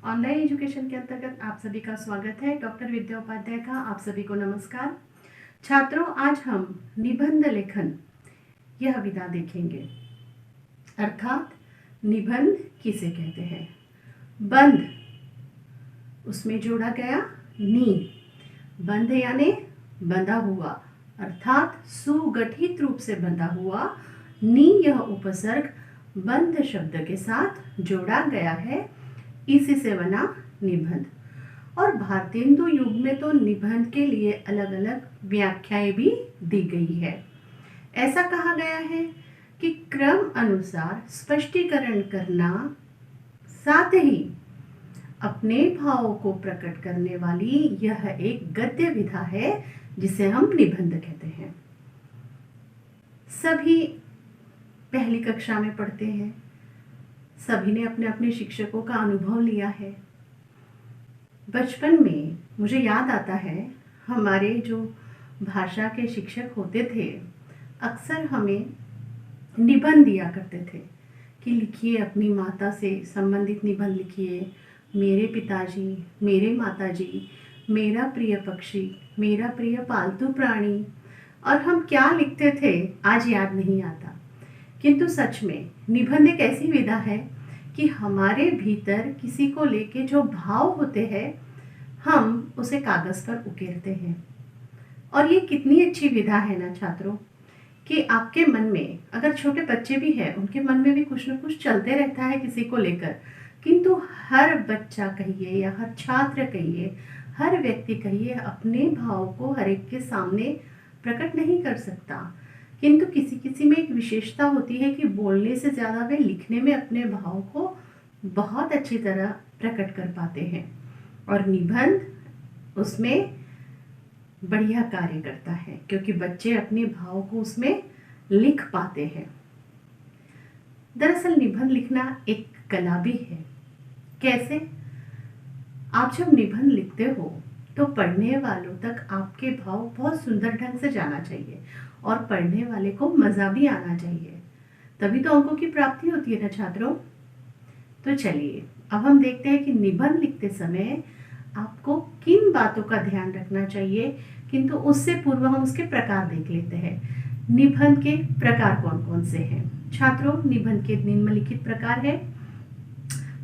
Online education के अंतर्गत आप सभी का स्वागत है। डॉक्टर विद्या उपाध्याय का आप सभी को नमस्कार। छात्रों, आज हम निबंध लेखन यह विधा देखेंगे, अर्थात निबंध किसे कहते हैं। बंध, उसमें जोड़ा गया नी, बंध यानी बंधा हुआ, अर्थात सुगठित रूप से बंधा हुआ। नी यह उपसर्ग बंध शब्द के साथ जोड़ा गया है, इसी से बना निबंध। और भारतेंदु युग में तो निबंध के लिए अलग अलग व्याख्याएं भी दी गई है। ऐसा कहा गया है कि क्रम अनुसार स्पष्टीकरण करना, साथ ही अपने भावों को प्रकट करने वाली यह एक गद्य विधा है जिसे हम निबंध कहते हैं। सभी पहली कक्षा में पढ़ते हैं, सभी ने अपने अपने शिक्षकों का अनुभव लिया है। बचपन में मुझे याद आता है, हमारे जो भाषा के शिक्षक होते थे अक्सर हमें निबंध दिया करते थे कि लिखिए, अपनी माता से संबंधित निबंध लिखिए। मेरे पिताजी, मेरे माताजी, मेरा प्रिय पक्षी, मेरा प्रिय पालतू प्राणी, और हम क्या लिखते थे आज याद नहीं आता। किंतु सच में निबंध एक ऐसी विधा है कि हमारे भीतर किसी को लेके जो भाव होते हैं हम उसे कागज पर उकेरते हैं। और ये कितनी अच्छी विधा है ना छात्रों, कि आपके मन में, अगर छोटे बच्चे भी हैं उनके मन में भी कुछ न कुछ चलते रहता है किसी को लेकर, किंतु हर बच्चा कहिए या हर छात्र कहिए, हर व्यक्ति कहिए, अपने भाव को हर एक के सामने प्रकट नहीं कर सकता। किंतु किसी किसी में एक विशेषता होती है कि बोलने से ज़्यादा वे लिखने में अपने भाव को बहुत अच्छी तरह प्रकट कर पाते हैं, और निबंध उसमें बढ़िया कार्य करता है क्योंकि बच्चे अपने भाव को उसमें लिख पाते हैं। दरअसल निबंध लिखना एक कला भी है। कैसे? आप जब निबंध लिखते हो तो पढ़ने वालों तक आपके भाव बहुत सुंदर ढंग से जाना चाहिए और पढ़ने वाले को मज़ा भी आना चाहिए, तभी तो अंकों की प्राप्ति होती है ना छात्रों। तो चलिए अब हम देखते हैं कि निबंध लिखते समय आपको किन बातों का ध्यान रखना चाहिए, किंतु उससे पूर्व हम उसके प्रकार देख लेते हैं। निबंध के प्रकार कौन कौन से हैं छात्रों? निबंध के निम्नलिखित प्रकार है: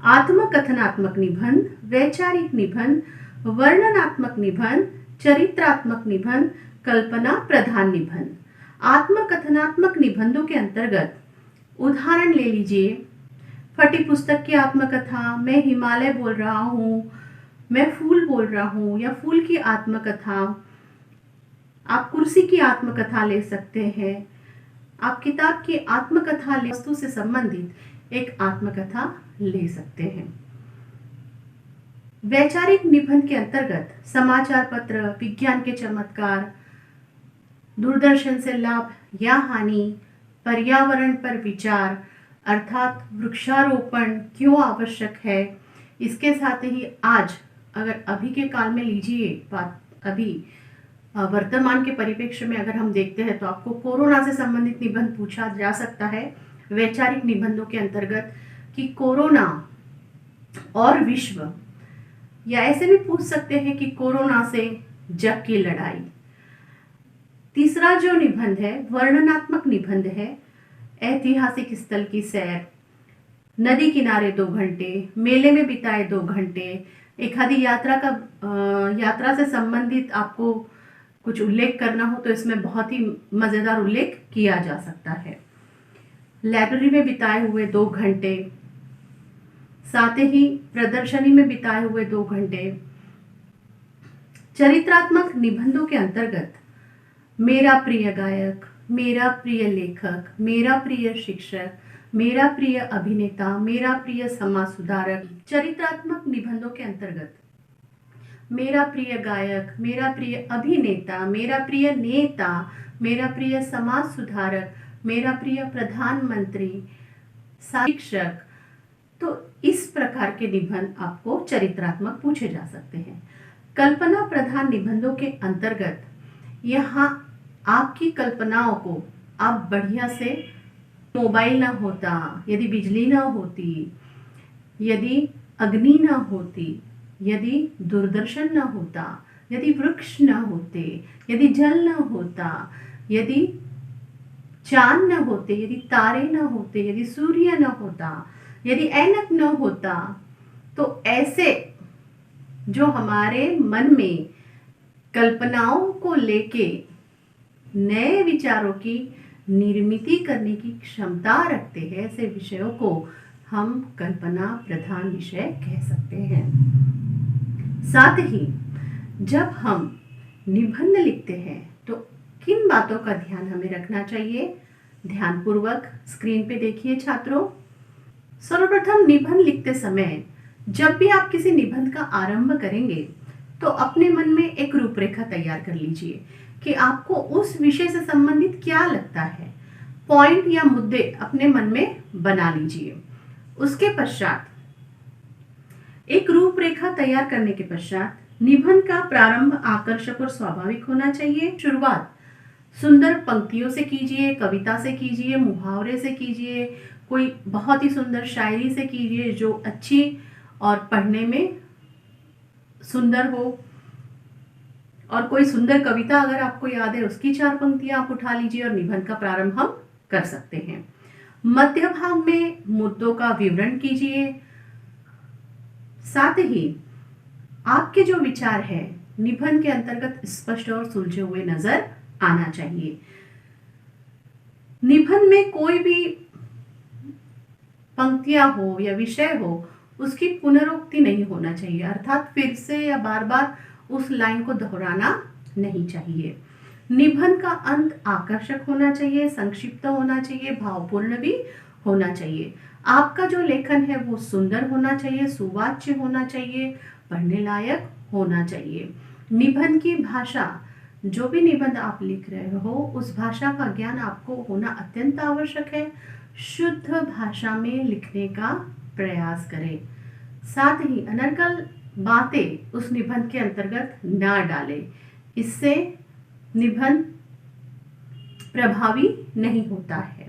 आत्मकथनात्मक निबंध, वैचारिक निबंध, वर्णनात्मक निबंध, चरित्रात्मक निबंध, कल्पना प्रधान निबंध। आत्मकथनात्मक निबंधों के अंतर्गत उदाहरण ले लीजिए, फटी पुस्तक की आत्मकथा, मैं हिमालय बोल रहा हूँ, मैं फूल बोल रहा हूँ, या फूल की आत्मकथा। आप कुर्सी की आत्मकथा ले सकते हैं, आप किताब की आत्मकथा ले, वस्तु से संबंधित एक आत्मकथा ले सकते हैं। वैचारिक निबंध के अंतर्गत समाचार पत्र, विज्ञान के चमत्कार, दूरदर्शन से लाभ या हानि, पर्यावरण पर विचार, अर्थात वृक्षारोपण क्यों आवश्यक है। इसके साथ ही आज अगर अभी के काल में लीजिए बात, अभी वर्तमान के परिप्रेक्ष्य में अगर हम देखते हैं तो आपको कोरोना से संबंधित निबंध पूछा जा सकता है वैचारिक निबंधों के अंतर्गत कि कोरोना और विश्व, या ऐसे भी पूछ सकते हैं कि कोरोना से जग की लड़ाई। तीसरा जो निबंध है वर्णनात्मक निबंध है, ऐतिहासिक स्थल की सैर, नदी किनारे 2 घंटे, मेले में बिताए 2 घंटे, एक आधी यात्रा से संबंधित आपको कुछ उल्लेख करना हो तो इसमें बहुत ही मज़ेदार उल्लेख किया जा सकता है। लाइब्रेरी में बिताए हुए 2 घंटे, साथ ही प्रदर्शनी में बिताए हुए 2 घंटे। चरित्रात्मक निबंधों के अंतर्गत मेरा प्रिय गायक, मेरा प्रिय लेखक, मेरा प्रिय शिक्षक, मेरा प्रिय अभिनेता, मेरा प्रिय समाज सुधारक। चरित्रात्मक निबंधों के अंतर्गत मेरा प्रिय गायक, मेरा प्रिय अभिनेता, मेरा प्रिय नेता, मेरा प्रिय समाज सुधारक, मेरा प्रिय प्रधानमंत्री, शिक्षक। तो इस प्रकार के निबंध आपको चरित्रात्मक पूछे जा सकते हैं। कल्पना प्रधान निबंधों के अंतर्गत यहाँ आपकी कल्पनाओं को आप बढ़िया से, मोबाइल ना होता, यदि बिजली ना होती, यदि अग्नि न होती, यदि दूरदर्शन न होता, यदि वृक्ष न होते, यदि जल न होता, यदि चांद न होते, यदि तारे न होते, यदि सूर्य न होता, यदि ऐनक न होता, तो ऐसे जो हमारे मन में कल्पनाओं को लेके नए विचारों की निर्मित करने की क्षमता रखते हैं, ऐसे विषयों को हम कल्पना प्रधान विषय कह सकते हैं। साथ ही जब हम निबंध लिखते हैं तो किन बातों का ध्यान हमें रखना चाहिए? ध्यानपूर्वक स्क्रीन पे देखिए छात्रों। सर्वप्रथम निबंध लिखते समय जब भी आप किसी निबंध का आरंभ करेंगे तो अपने मन में एक रूपरेखा तैयार कर लीजिए कि आपको उस विषय से संबंधित क्या लगता है। पॉइंट या मुद्दे अपने मन में बना लीजिए। उसके पश्चात एक रूपरेखा तैयार करने के पश्चात निबंध का प्रारंभ आकर्षक और स्वाभाविक होना चाहिए। शुरुआत सुंदर पंक्तियों से कीजिए, कविता से कीजिए, मुहावरे से कीजिए, कोई बहुत ही सुंदर शायरी से कीजिए जो अच्छी और पढ़ने में सुंदर हो, और कोई सुंदर कविता अगर आपको याद है उसकी 4 पंक्तियां आप उठा लीजिए और निबंध का प्रारंभ हम कर सकते हैं। मध्य भाग में मुद्दों का विवरण कीजिए। साथ ही आपके जो विचार है निबंध के अंतर्गत स्पष्ट और सुलझे हुए नजर आना चाहिए। निबंध में कोई भी पंक्तियां हो या विषय हो उसकी पुनरुक्ति नहीं होना चाहिए, अर्थात फिर से या बार बार उस लाइन को दोहराना नहीं चाहिए। निबंध का अंत आकर्षक होना चाहिए, संक्षिप्त होना चाहिए, भावपूर्ण भी होना चाहिए। आपका जो लेखन है वो सुंदर होना चाहिए, सुवाच्य होना चाहिए, पढ़ने लायक होना चाहिए। निबंध की भाषा, जो भी निबंध आप लिख रहे हो उस भाषा का ज्ञान आपको होना अत्यंत आवश्यक है। शुद्ध भाषा में लिखने का प्रयास करें। साथ ही अनर्गल बातें उस निबंध के अंतर्गत ना डालें, इससे निबंध प्रभावी नहीं होता है।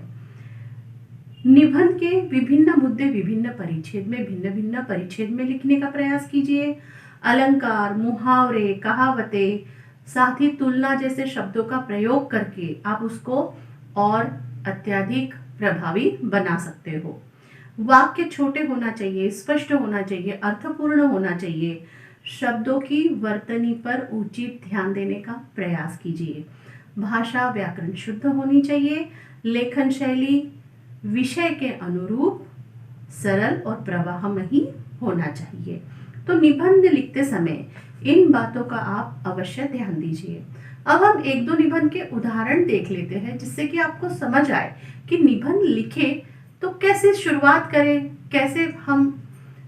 निबंध के विभिन्न मुद्दे विभिन्न परिच्छेद में भिन्न भिन्न परिच्छेद में लिखने का प्रयास कीजिए। अलंकार, मुहावरे, कहावतें, साथ ही तुलना जैसे शब्दों का प्रयोग करके आप उसको और अत्यधिक प्रभावी बना सकते हो। वाक्य छोटे होना चाहिए, स्पष्ट होना चाहिए, अर्थपूर्ण होना चाहिए। शब्दों की वर्तनी पर उचित ध्यान देने का प्रयास कीजिए। भाषा व्याकरण शुद्ध होनी चाहिए। लेखन शैली विषय के अनुरूप सरल और प्रवाहमयी होना चाहिए। तो निबंध लिखते समय इन बातों का आप अवश्य ध्यान दीजिए। अब हम एक दो निबंध के उदाहरण देख लेते हैं जिससे कि आपको समझ आए कि निबंध लिखे तो कैसे शुरुआत करें, कैसे हम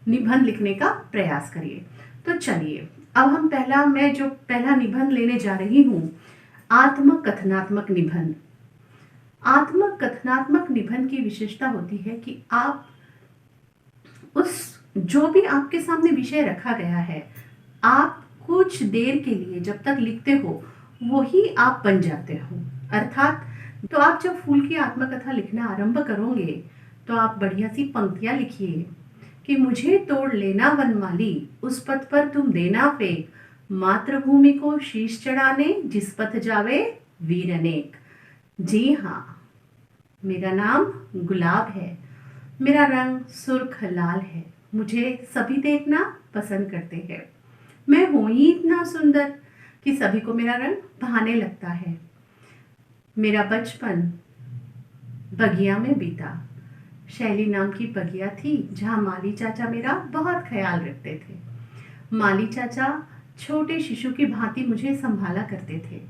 निबंध लिखने का प्रयास करिए। तो चलिए अब हम मैं जो पहला निबंध लेने जा रही हूँ, आत्मकथनात्मक निबंध। आत्मकथनात्मक निबंध की विशेषता होती है कि आप उस जो भी आपके सामने विषय रखा गया है, आप कुछ देर के लिए जब तक लिखते हो वही आप बन जाते हो। अर्थात तो आप जब फूल की आत्मकथा लिखना आरंभ करोगे तो आप बढ़िया सी पंक्तियां लिखिए कि मुझे तोड़ लेना वनमाली, उस पथ पर तुम देना फेंक, मातृभूमि को शीश चढ़ाने जिस पथ जावे वीर अनेक। जी हाँ, मेरा नाम गुलाब है, मेरा रंग सुर्ख लाल है, मुझे सभी देखना पसंद करते हैं। मैं हूं ही इतना सुंदर कि सभी को मेरा रंग भाने लगता है। मेरा बचपन बगिया में बीता। शैली नाम की बगिया थी जहां माली चाचा मेरा बहुत ख्याल रखते थे। माली चाचा छोटे शिशु की भांति मुझे संभाला करते थे।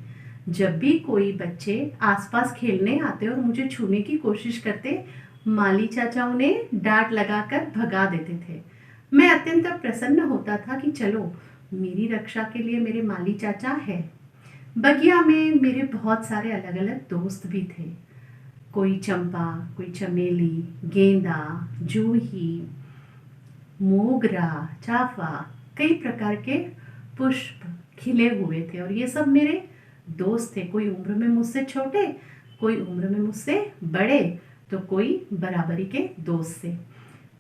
जब भी कोई बच्चे आसपास खेलने आते और मुझे छूने की कोशिश करते, माली चाचा उन्हें डांट लगाकर भगा देते थे। मैं अत्यंत प्रसन्न होता था कि चलो मेरी रक्षा के लिए मेरे माली चाचा है। बगिया में मेरे बहुत सारे अलग अलग दोस्त भी थे। कोई चंपा, कोई चमेली, गेंदा, जूही, मोगरा, चाफा, कई प्रकार के पुष्प खिले हुए थे और ये सब मेरे दोस्त थे। कोई उम्र में मुझसे छोटे, कोई उम्र में मुझसे बड़े, तो कोई बराबरी के दोस्त थे।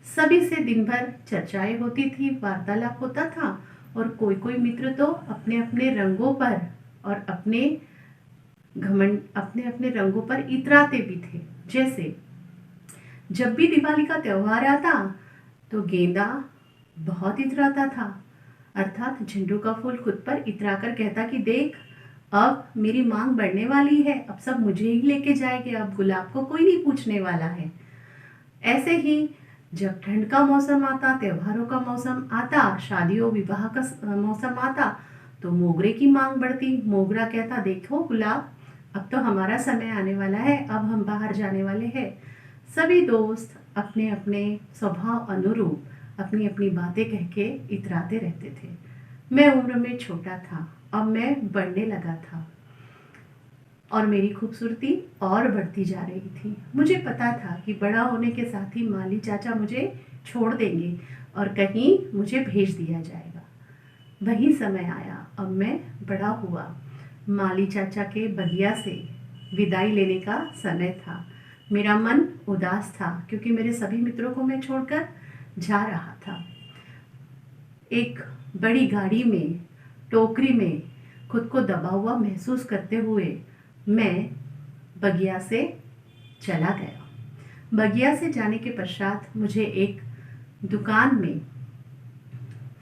सभी से दिन भर चर्चाएं होती थी, वार्तालाप होता था, और कोई कोई मित्र तो अपने अपने रंगों पर और अपने अपने रंगों पर इतराते भी थे। जैसे जब भी दिवाली का त्योहार आता तो गेंदा बहुत इतराता था, अर्थात झंडू का फूल खुद पर इतराकर कहता कि देख, अब मेरी मांग बढ़ने वाली है, अब सब मुझे ही लेके जाएंगे, अब गुलाब को कोई नहीं पूछने वाला है। ऐसे ही जब ठंड का मौसम आता, त्योहारों का मौसम आता, शादियों विवाह का मौसम आता, तो मोगरे की मांग बढ़ती। मोगरा कहता, देखो गुलाब, अब तो हमारा समय आने वाला है, अब हम बाहर जाने वाले हैं। सभी दोस्त अपने अपने स्वभाव अनुरूप अपनी अपनी बातें कह के इतराते रहते थे। मैं उम्र में छोटा था, अब मैं बढ़ने लगा था और मेरी खूबसूरती और बढ़ती जा रही थी। मुझे पता था कि बड़ा होने के साथ ही माली चाचा मुझे छोड़ देंगे और कहीं मुझे भेज दिया जाएगा। वही समय आया, अब मैं बड़ा हुआ। माली चाचा के बगिया से विदाई लेने का समय था। मेरा मन उदास था क्योंकि मेरे सभी मित्रों को मैं छोड़कर जा रहा था। एक बड़ी गाड़ी में, टोकरी में खुद को दबा हुआ महसूस करते हुए मैं बगिया से चला गया। बगिया से जाने के पश्चात मुझे एक दुकान में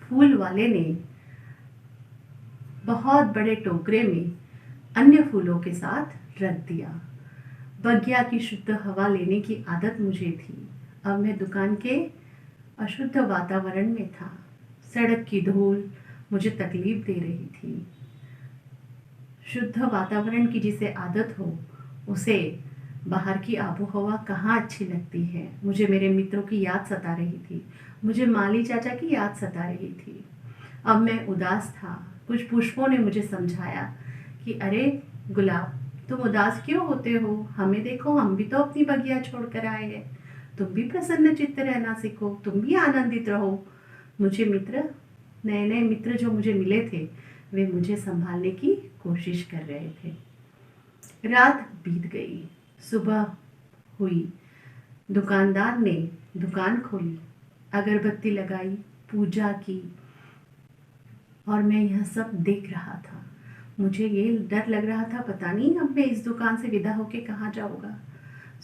फूल वाले ने बहुत बड़े टोकरे में अन्य फूलों के साथ रख दिया। बगिया की शुद्ध हवा लेने की आदत मुझे थी। अब मैं दुकान के अशुद्ध वातावरण में था। सड़क की धूल मुझे तकलीफ दे रही थी। शुद्ध वातावरण की जिसे आदत हो, उसे बाहर की आबोहवा कहाँ अच्छी लगती है। मुझे मेरे मित्रों की याद सता रही थी, मुझे माली चाचा की याद सता रही थी। अब मैं उदास था। कुछ पुष्पों ने मुझे समझाया कि अरे गुलाब, तुम उदास क्यों होते हो, हमें देखो, हम भी तो अपनी बगिया छोड़कर आए हैं। तुम भी प्रसन्न चित्त रहना सीखो, तुम भी आनंदित रहो। मुझे नए नए मित्र जो मुझे मिले थे, वे मुझे संभालने की कोशिश कर रहे थे। रात बीत गई, सुबह हुई। दुकानदार ने दुकान खोली, अगरबत्ती लगाई, पूजा की, और मैं यह सब देख रहा था। मुझे ये डर लग रहा था, पता नहीं अब मैं इस दुकान से विदा होके कहाँ जाऊँगा।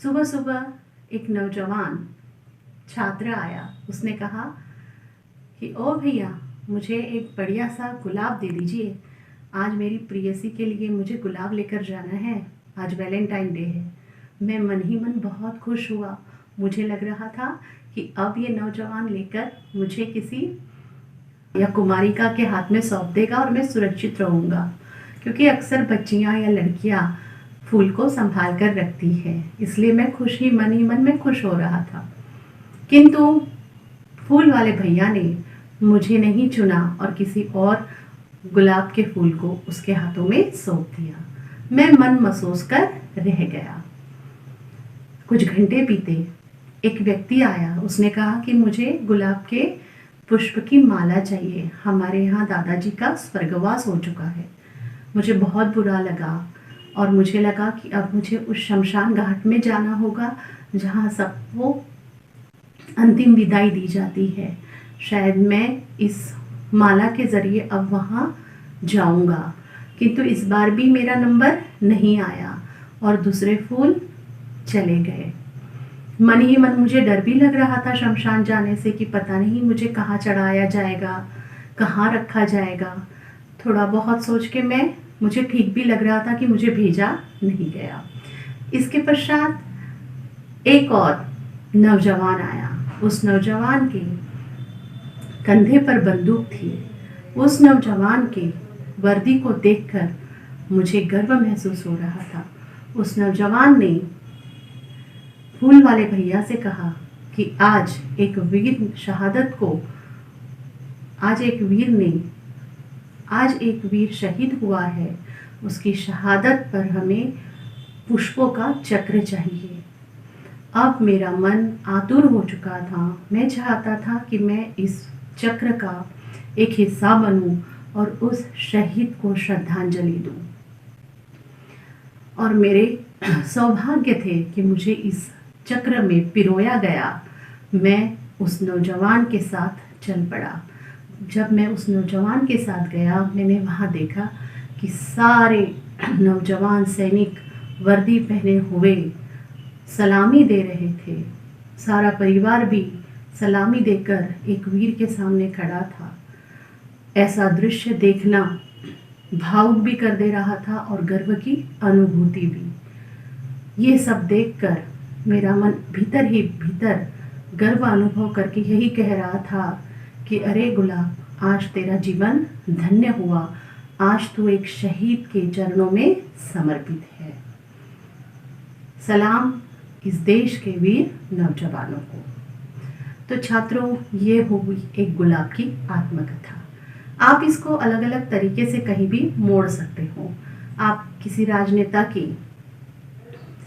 सुबह सुबह एक नौजवान छात्र आया। उसने कहा कि ओ भैया, मुझे एक बढ़िया सा गुलाब दे दीजिए, आज मेरी प्रेयसी के लिए मुझे गुलाब लेकर जाना है, आज वैलेंटाइन डे है। मैं मन ही मन बहुत खुश हुआ। मुझे लग रहा था कि अब ये नौजवान लेकर मुझे किसी या कुमारिका के हाथ में सौंप देगा और मैं सुरक्षित रहूँगा, क्योंकि अक्सर बच्चियाँ या लड़कियाँ फूल को संभाल कर रखती है। इसलिए मैं मन ही मन में खुश हो रहा था। किंतु फूल वाले भैया ने मुझे नहीं चुना और किसी और गुलाब के फूल को उसके हाथों में सौंप दिया। मैं मन महसूस कर रह गया। कुछ घंटे बीते, एक व्यक्ति आया। उसने कहा कि मुझे गुलाब के पुष्प की माला चाहिए, हमारे यहाँ दादाजी का स्वर्गवास हो चुका है। मुझे बहुत बुरा लगा और मुझे लगा कि अब मुझे उस शमशान घाट में जाना होगा जहाँ सबको अंतिम विदाई दी जाती है। शायद मैं इस माला के ज़रिए अब वहाँ जाऊँगा, किंतु इस बार भी मेरा नंबर नहीं आया और दूसरे फूल चले गए। मन ही मन मुझे डर भी लग रहा था शमशान जाने से कि पता नहीं मुझे कहाँ चढ़ाया जाएगा, कहाँ रखा जाएगा। थोड़ा बहुत सोच के मुझे ठीक भी लग रहा था कि मुझे भेजा नहीं गया। इसके पश्चात एक और नौजवान आया। उस नौजवान के कंधे पर बंदूक थी। उस नौजवान के वर्दी को देखकर मुझे गर्व महसूस हो रहा था। उस नौजवान ने फूल वाले भैया से कहा कि आज एक वीर शहीद हुआ है, उसकी शहादत पर हमें पुष्पों का चक्र चाहिए। अब मेरा मन आतुर हो चुका था। मैं चाहता था कि मैं इस चक्र का एक हिस्सा बनूं और उस शहीद को श्रद्धांजलि दूं। और मेरे सौभाग्य थे कि मुझे इस चक्र में पिरोया गया। मैं उस नौजवान के साथ चल पड़ा। जब मैं उस नौजवान के साथ गया, मैंने वहाँ देखा कि सारे नौजवान सैनिक वर्दी पहने हुए सलामी दे रहे थे। सारा परिवार भी सलामी देकर एक वीर के सामने खड़ा था। ऐसा दृश्य देखना भावुक भी कर दे रहा था और गर्व की अनुभूति भी। ये सब देखकर मेरा मन भीतर ही भीतर गर्व अनुभव करके यही कह रहा था कि अरे गुलाब, आज तेरा जीवन धन्य हुआ, आज तू एक शहीद के चरणों में समर्पित है। सलाम इस देश के वीर नौजवानों को। तो छात्रों, ये हुई एक गुलाब की आत्मकथा। आप इसको अलग अलग तरीके से कहीं भी मोड़ सकते हो। आप किसी राजनेता की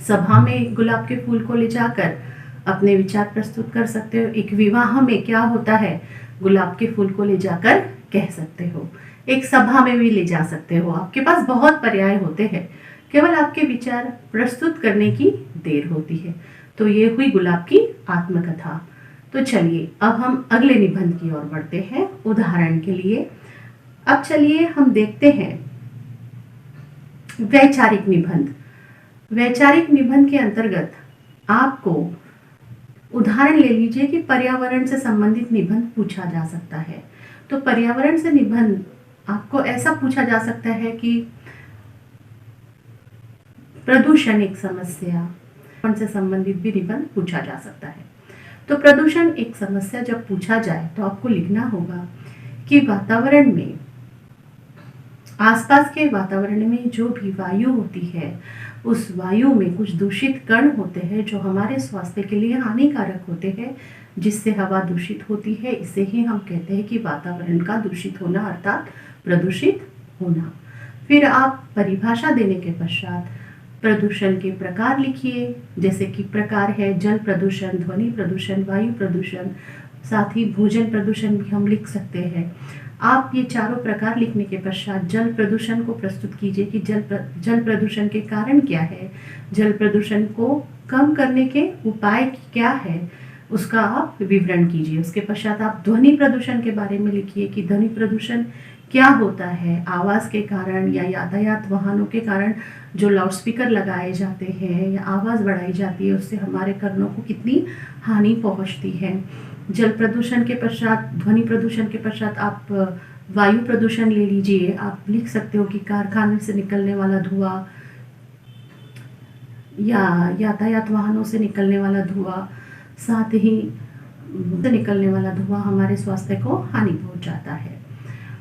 सभा में गुलाब के फूल को ले जाकर अपने विचार प्रस्तुत कर सकते हो। एक विवाह में क्या होता है, गुलाब के फूल को ले जाकर कह सकते हो। एक सभा में भी ले जा सकते हो। आपके पास बहुत पर्याय होते हैं, केवल आपके विचार प्रस्तुत करने की देर होती है। तो ये हुई गुलाब की आत्मकथा। तो चलिए अब हम अगले निबंध की ओर बढ़ते हैं। उदाहरण के लिए अब चलिए हम देखते हैं वैचारिक निबंध। वैचारिक निबंध के अंतर्गत आपको उदाहरण ले लीजिए कि पर्यावरण से संबंधित निबंध पूछा जा सकता है। तो पर्यावरण से निबंध आपको ऐसा पूछा जा सकता है कि प्रदूषण एक समस्या से संबंधित भी निबंध पूछा जा सकता है। तो प्रदूषण एक समस्या जब पूछा जाए तो आपको लिखना होगा कि वातावरण में, आसपास के वातावरण में जो भी वायु होती है, उस वायु में कुछ दूषित कण होते हैं जो हमारे स्वास्थ्य के लिए हानिकारक होते हैं, जिससे हवा दूषित होती है। इसे ही हम कहते हैं कि वातावरण का दूषित होना अर्थात प्रदूषित होना। फिर आप परिभाषा देने के पश्चात प्रदूषण के प्रकार लिखिए, जैसे कि प्रकार है जल प्रदूषण, ध्वनि प्रदूषण, वायु प्रदूषण, साथ ही भोजन प्रदूषण भी हम लिख सकते हैं। आप ये चारों प्रकार लिखने के पश्चात जल प्रदूषण को प्रस्तुत कीजिए कि जल प्रदूषण के कारण क्या है, जल प्रदूषण को कम करने के उपाय क्या है, उसका आप विवरण कीजिए। उसके पश्चात आप ध्वनि प्रदूषण के बारे में लिखिए कि ध्वनि प्रदूषण क्या होता है। आवाज़ के कारण या यातायात वाहनों के कारण जो लाउडस्पीकर लगाए जाते हैं या आवाज़ बढ़ाई जाती है, उससे हमारे कानों को कितनी हानि पहुंचती है। जल प्रदूषण के पश्चात, ध्वनि प्रदूषण के पश्चात आप वायु प्रदूषण ले लीजिए। आप लिख सकते हो कि कारखाने से निकलने वाला धुआं या यातायात वाहनों से निकलने वाला धुआं, साथ ही से निकलने वाला धुआं हमारे स्वास्थ्य को हानि पहुंचाता है।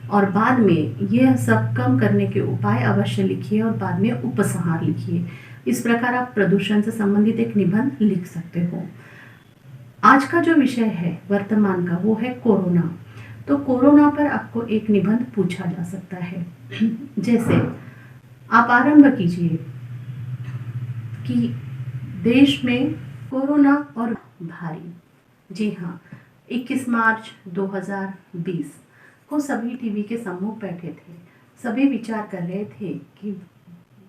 और बाद में यह सब कम करने के उपाय अवश्य लिखिए और बाद में उपसंहार लिखिए। इस प्रकार आप प्रदूषण से संबंधित एक निबंध लिख सकते हो। आज का जो विषय है वर्तमान का, वो है कोरोना। तो कोरोना पर आपको एक निबंध पूछा जा सकता है। जैसे आप आरंभ कीजिए कि देश में कोरोना और भारी। जी हाँ, 21 मार्च 2020 को सभी टीवी के सम्मुख बैठे थे। सभी विचार कर रहे थे कि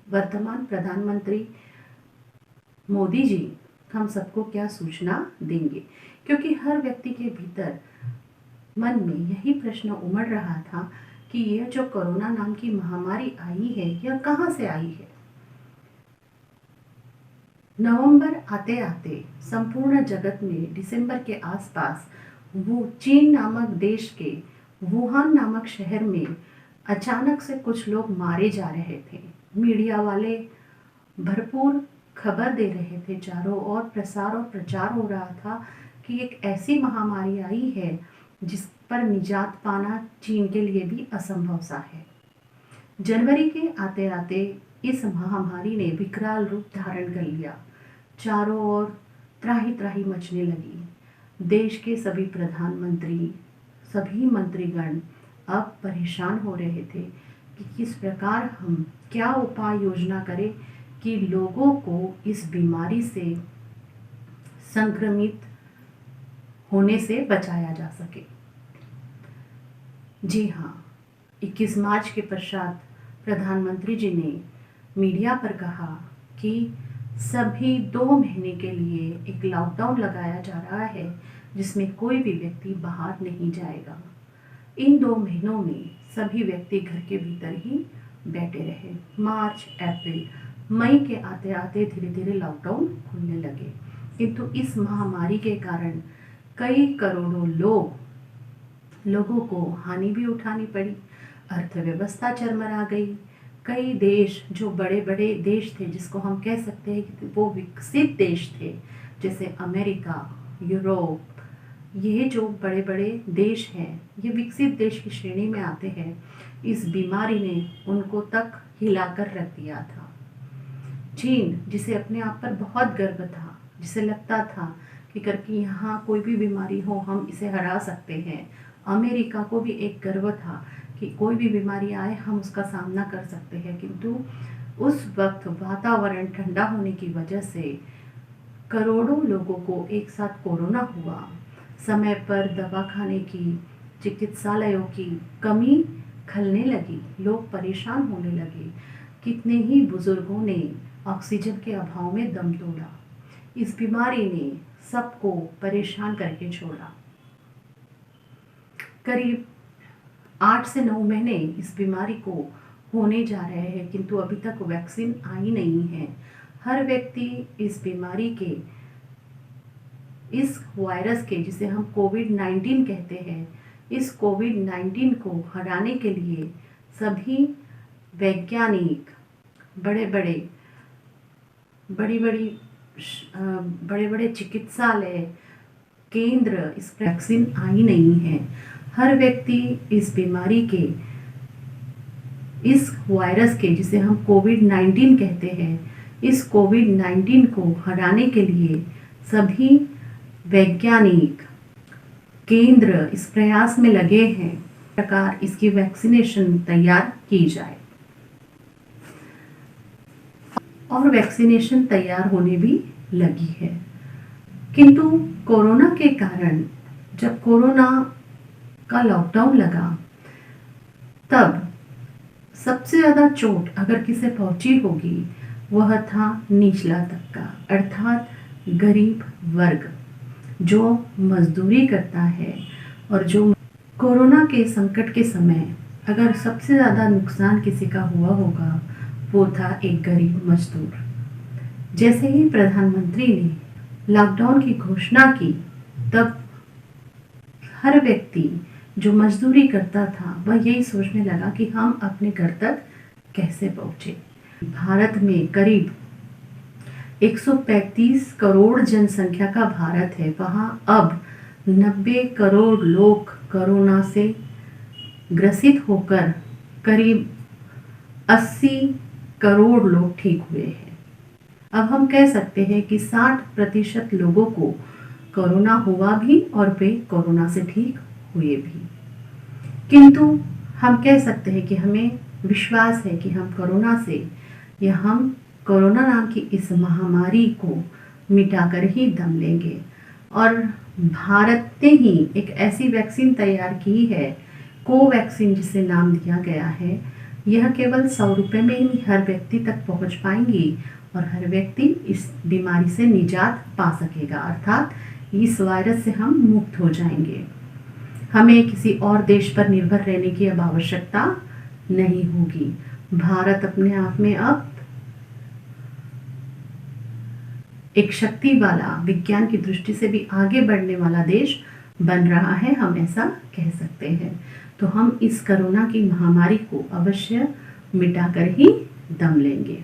वर्तमान प्रधानमंत्री मोदी जी हम सबको क्या सूचना देंगे, क्योंकि हर व्यक्ति के भीतर मन में यही प्रश्न उमड़ रहा था कि यह जो कोरोना नाम की महामारी आई है, यह कहाँ से आई है। नवंबर आते आते संपूर्ण जगत में दिसंबर के आसपास वो चीन नामक देश के वुहान नामक शहर में अचानक से कुछ लोग मारे जा रहे थे। मीडिया वाले भरपूर खबर दे रहे थे, चारों ओर प्रसार और प्रचार हो रहा था कि एक ऐसी महामारी आई है जिस पर निजात पाना चीन के लिए भी असंभव सा है। जनवरी के आते आते इस महामारी ने विकराल रूप धारण कर लिया। चारों ओर त्राही त्राही मचने लगी। देश के सभी प्रधानमंत्री, सभी मंत्रीगण अब परेशान हो रहे थे कि किस प्रकार हम क्या उपाय योजना करें कि लोगों को इस बीमारी से संक्रमित होने से बचाया जा सके। जी हाँ, 21 मार्च के पश्चात प्रधानमंत्री जी ने मीडिया पर कहा कि सभी 2 महीने के लिए एक लॉकडाउन लगाया जा रहा है, जिसमें कोई भी व्यक्ति बाहर नहीं जाएगा। इन 2 महीनों में सभी व्यक्ति घर के भीतर ही बैठे रहे। मार्च, अप्रैल, मई के आते आते धीरे धीरे लॉकडाउन खुलने लगे, किंतु इस महामारी के कारण कई करोड़ों लोगों को हानि भी उठानी पड़ी। अर्थव्यवस्था चरमरा गई। कई देश जो बड़े बड़े देश थे, जिसको हम कह सकते हैं कि वो विकसित देश थे, जैसे अमेरिका, यूरोप, ये जो बड़े बड़े देश हैं, ये विकसित देश की श्रेणी में आते हैं। इस बीमारी ने उनको तक हिलाकर रख दिया था। चीन, जिसे अपने आप पर बहुत गर्व था, जिसे लगता था कि करके यहाँ कोई भी बीमारी हो हम इसे हरा सकते हैं। अमेरिका को भी एक गर्व था कि कोई भी बीमारी आए हम उसका सामना कर सकते हैं, किंतु उस वक्त वातावरण ठंडा होने की वजह से करोड़ों लोगों को एक साथ कोरोना हुआ। समय पर दवा खाने की, चिकित्सालयों की कमी खलने लगी, लोग परेशान होने लगे। कितने ही बुजुर्गों ने ऑक्सीजन के अभाव में दम तोड़ा। इस बीमारी ने सबको परेशान करके छोड़ा। करीब 8 से 9 महीने इस बीमारी को होने जा रहे हैं, किंतु अभी तक वैक्सीन आई नहीं है। हर व्यक्ति इस बीमारी के, इस वायरस के, जिसे हम कोविड-19 कहते हैं, इस कोविड-19 को हराने के लिए सभी वैज्ञानिक बड़े बड़े चिकित्सालय केंद्र, इस वैक्सीन आई नहीं है। हर व्यक्ति इस बीमारी के, इस वायरस के, जिसे हम कोविड-19 कहते हैं, इस कोविड-19 को हराने के लिए सभी वैज्ञानिक केंद्र इस प्रयास में लगे हैं प्रकार इसकी वैक्सीनेशन तैयार की जाए। और वैक्सीनेशन तैयार होने भी लगी है। किंतु कोरोना के कारण, जब कोरोना का लॉकडाउन लगा, तब सबसे ज़्यादा चोट अगर किसे पहुंची होगी वह था निचला तबका, अर्थात गरीब वर्ग, जो मजदूरी करता है। और जो कोरोना के संकट के समय अगर सबसे ज़्यादा नुकसान किसी का हुआ होगा वो था एक गरीब मजदूर। जैसे ही प्रधानमंत्री ने लॉकडाउन की घोषणा की, तब हर व्यक्ति जो मजदूरी करता था वह यही सोचने लगा कि हम अपने घर तक कैसे पहुँचे। भारत में करीब 135 करोड़ जनसंख्या का भारत है। वहाँ अब 90 करोड़ लोग कोरोना से ग्रसित होकर करीब 80 करोड़ लोग ठीक हुए हैं। अब हम कह सकते हैं कि 60% लोगों को कोरोना हुआ भी और वे कोरोना से ठीक हुए भी। किंतु हम कह सकते हैं कि हमें विश्वास है कि हम कोरोना से, या हम कोरोना नाम की इस महामारी को मिटाकर ही दम लेंगे। और भारत ने ही एक ऐसी वैक्सीन तैयार की है, कोवैक्सीन जिसे नाम दिया गया है। यह केवल 100 रुपये में ही हर व्यक्ति तक पहुंच पाएंगी और हर व्यक्ति इस बीमारी से निजात पा सकेगा, अर्थात इस वायरस से हम मुक्त हो जाएंगे। हमें किसी और देश पर निर्भर रहने की अब आवश्यकता नहीं होगी। भारत अपने आप में अब एक शक्ति वाला, विज्ञान की दृष्टि से भी आगे बढ़ने वाला देश बन रहा है, हम ऐसा कह सकते हैं। तो हम इस कोरोना की महामारी को अवश्य मिटाकर ही दम लेंगे।